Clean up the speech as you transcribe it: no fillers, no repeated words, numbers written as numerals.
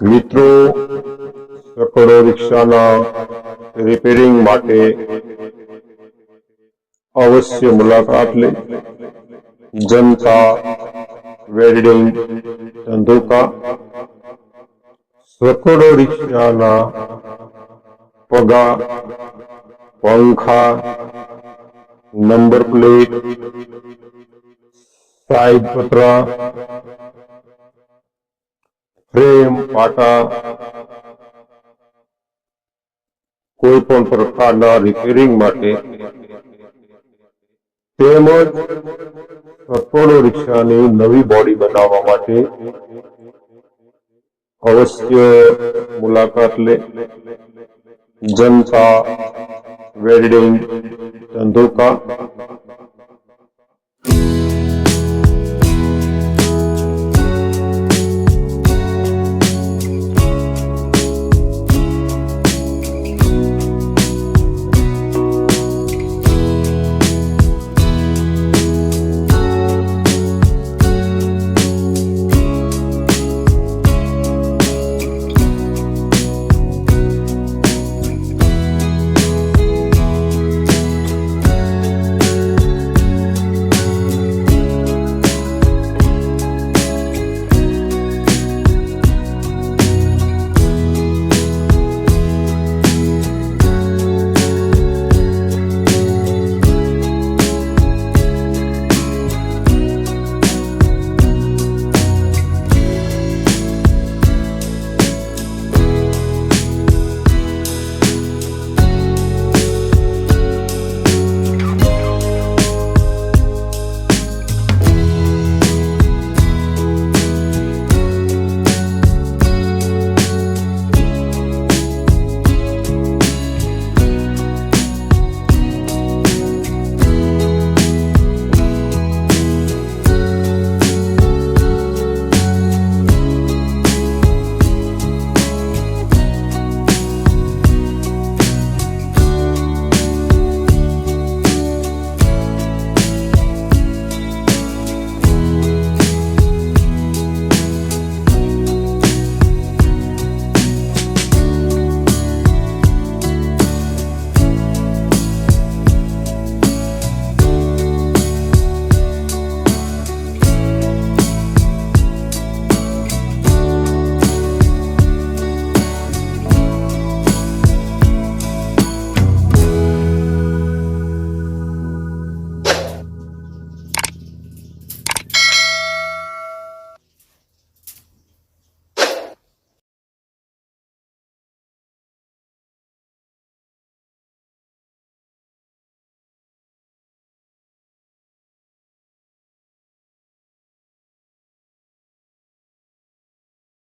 મિત્રો, છકડો રિક્ષાના રિપેરિંગ માટે અવશ્ય મુલાકાત લે. જનતા, વેલ્ડિંગ, ધંધુકા, છકડો રિક્ષાના પગા, પંખા, નંબર પ્લેટ, સાઈડ પતરા, ફ્રેમ, પાટા, કોઈ પણ પ્રકારના રિપેરિંગ માટે તેમજ છકડો રિક્ષાની નવી બોડી બનાવવા માટે અવશ્ય મુલાકાત લે. જનતા, વેલ્ડિંગ, ધંધુકા,